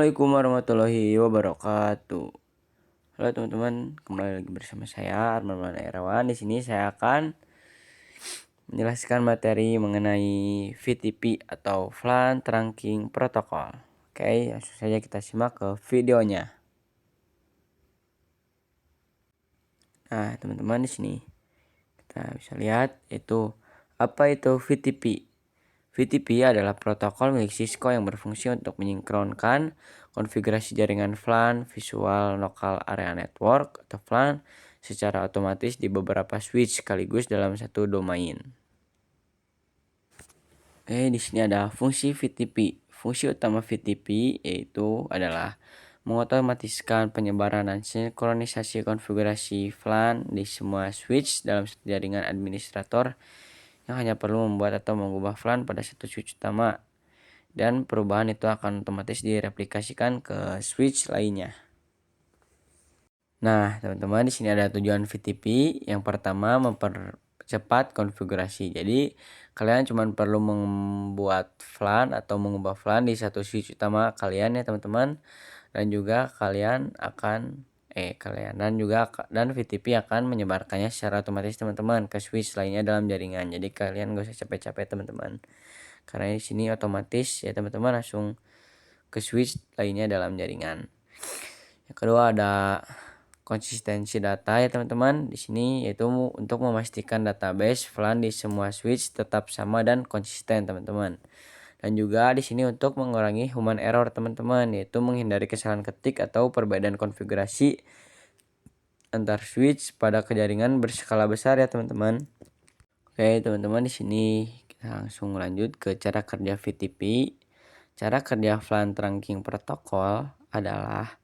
Assalamualaikum warahmatullahi wabarakatuh. Halo teman-teman, kembali lagi bersama saya Arman Maulana Irawan. Di sini saya akan menjelaskan materi mengenai VTP atau VLAN Trunking Protocol. Oke, langsung saja kita simak ke videonya. Nah, teman-teman, di sini kita bisa lihat apa itu VTP. VTP adalah protokol milik Cisco yang berfungsi untuk menyinkronkan konfigurasi jaringan VLAN Visual Local Area Network atau VLAN secara otomatis di beberapa switch sekaligus dalam satu domain. Oke, di sini ada fungsi VTP. Fungsi utama VTP yaitu adalah mengotomatiskan penyebaran dan sinkronisasi konfigurasi VLAN di semua switch dalam satu jaringan administrator yang hanya perlu membuat atau mengubah VLAN pada satu switch utama, dan perubahan itu akan otomatis direplikasikan ke switch lainnya. Nah, teman-teman, di sini ada tujuan VTP. Yang pertama, mempercepat konfigurasi. Jadi, kalian cuma perlu membuat VLAN atau mengubah VLAN di satu switch utama kalian ya, teman-teman. Dan juga dan VTP akan menyebarkannya secara otomatis teman-teman ke switch lainnya dalam jaringan. Jadi kalian gak usah capek-capek teman-teman, karena di sini otomatis ya teman-teman langsung ke switch lainnya dalam jaringan. Yang kedua ada konsistensi data ya teman-teman. Di sini yaitu untuk memastikan database VLAN di semua switch tetap sama dan konsisten teman-teman. Dan juga di sini untuk mengurangi human error teman-teman, yaitu menghindari kesalahan ketik atau perbedaan konfigurasi antar switch pada jaringan berskala besar ya teman-teman. Oke teman-teman, di sini kita langsung lanjut ke cara kerja VTP. Cara kerja VLAN Trunking Protocol adalah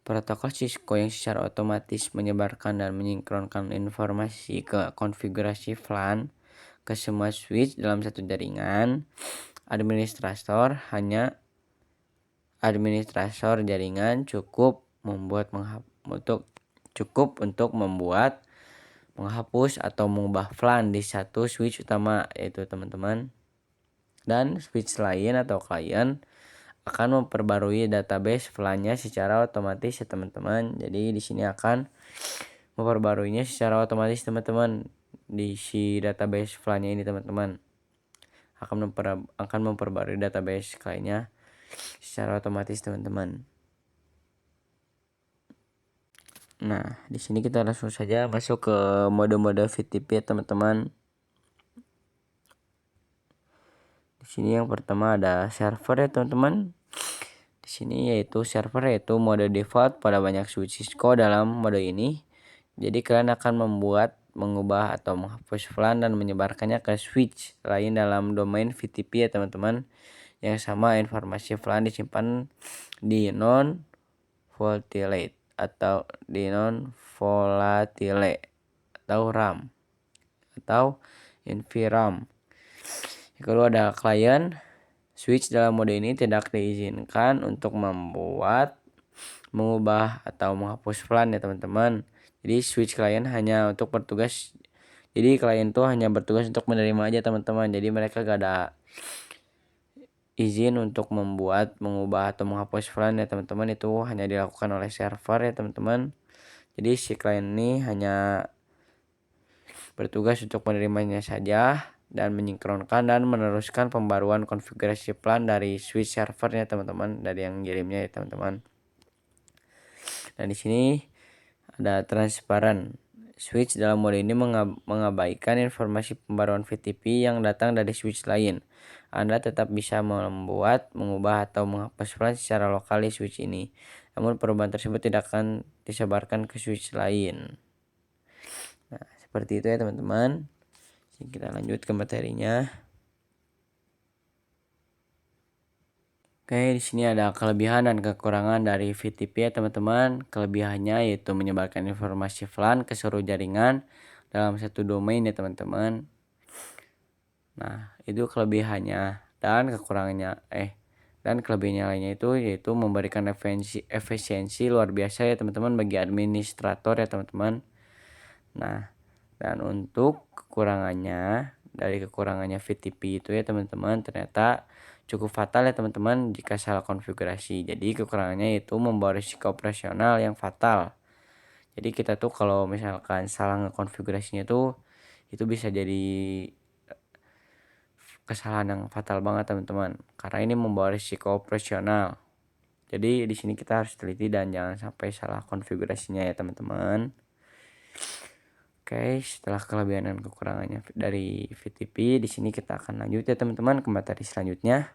protokol Cisco yang secara otomatis menyebarkan dan menyinkronkan informasi ke konfigurasi VLAN ke semua switch dalam satu jaringan. Administrator jaringan cukup untuk membuat, menghapus atau mengubah VLAN di satu switch utama yaitu teman-teman. Dan switch lain atau klien akan memperbarui database VLAN-nya secara otomatis ya teman-teman. Jadi di sini akan memperbaruinya secara otomatis teman-teman. Di si database VLAN-nya ini teman-teman akan memperbarui database kliennya secara otomatis teman-teman. Nah, di sini kita langsung saja masuk ke mode-mode VTP ya teman-teman. Di sini yang pertama ada server ya teman-teman. Di sini yaitu server yaitu mode default pada banyak switch Cisco dalam mode ini. Jadi kalian akan membuat, mengubah atau menghapus VLAN dan menyebarkannya ke switch lain dalam domain VTP ya teman-teman. Yang sama informasi VLAN disimpan di non volatile atau RAM atau NVRAM. Yang kedua ada klien. Switch dalam mode ini tidak diizinkan untuk membuat, mengubah atau menghapus VLAN ya teman-teman. Jadi switch klien hanya untuk bertugas. Jadi klien itu hanya bertugas untuk menerima aja teman-teman. Jadi mereka gak ada izin untuk membuat, mengubah atau menghapus VLAN ya teman-teman. Itu hanya dilakukan oleh server ya teman-teman. Jadi si klien ini hanya bertugas untuk menerimanya saja dan menyinkronkan dan meneruskan pembaruan konfigurasi VLAN dari switch servernya teman-teman, dari yang kirimnya ya teman-teman. Dan di sini ada transparan. Switch dalam mode ini mengabaikan informasi pembaruan VTP yang datang dari switch lain. Anda tetap bisa membuat, mengubah atau menghapus VLAN secara lokal di switch ini. Namun perubahan tersebut tidak akan disebarkan ke switch lain. Nah, seperti itu ya teman-teman. Kita lanjut ke materinya. Oke, di sini ada kelebihan dan kekurangan dari VTP ya teman-teman. Kelebihannya yaitu menyebarkan informasi VLAN ke seluruh jaringan dalam satu domain ya teman-teman. Nah, itu kelebihannya. Dan kelebihannya lainnya itu yaitu memberikan efisiensi luar biasa ya teman-teman bagi administrator ya teman-teman. Nah, dan untuk kekurangannya, dari kekurangannya VTP itu ya teman-teman, ternyata cukup fatal ya teman-teman jika salah konfigurasi. Jadi kekurangannya itu membawa risiko operasional yang fatal. Jadi kita tuh kalau misalkan salah ngekonfigurasinya tuh itu bisa jadi kesalahan yang fatal banget teman-teman. Karena ini membawa risiko operasional. Jadi di sini kita harus teliti dan jangan sampai salah konfigurasinya ya teman-teman. Oke, setelah kelebihan dan kekurangannya dari VTP, di sini kita akan lanjut ya teman-teman ke materi selanjutnya.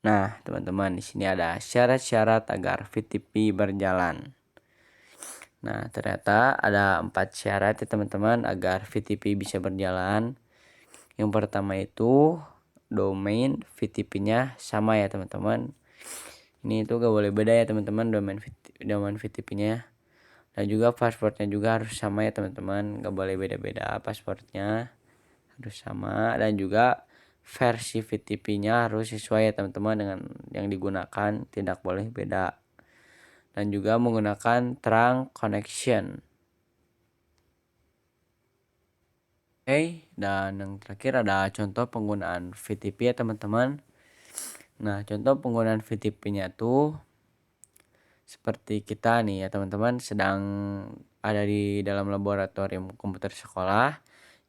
Nah, teman-teman, di sini ada syarat-syarat agar VTP berjalan. Nah, ternyata ada 4 syarat ya teman-teman agar VTP bisa berjalan. Yang pertama itu domain VTP-nya sama ya teman-teman. Ini itu gak boleh beda ya teman-teman domain VTP-nya. Dan juga passwordnya juga harus sama ya teman-teman, gak boleh beda-beda passwordnya, harus sama. Dan juga versi VTP-nya harus sesuai ya teman-teman dengan yang digunakan, tidak boleh beda. Dan juga menggunakan trunk connection. Oke, dan yang terakhir ada contoh penggunaan VTP ya teman-teman. Nah, contoh penggunaan VTP-nya tuh seperti kita nih ya teman-teman sedang ada di dalam laboratorium komputer sekolah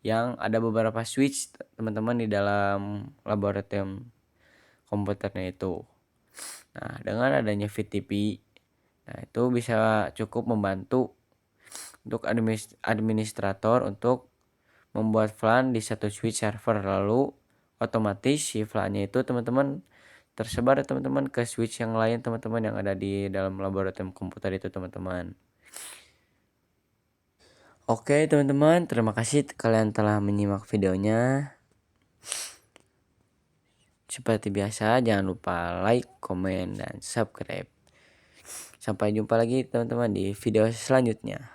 yang ada beberapa switch teman-teman di dalam laboratorium komputernya itu. Nah, dengan adanya VTP, nah itu bisa cukup membantu untuk administrator untuk membuat VLAN di satu switch server, lalu otomatis si VLAN-nya itu teman-teman tersebar ya teman-teman ke switch yang lain teman-teman yang ada di dalam laboratorium komputer itu teman-teman. Oke teman-teman, terima kasih kalian telah menyimak videonya. Seperti biasa jangan lupa like, komen, dan subscribe. Sampai jumpa lagi teman-teman di video selanjutnya.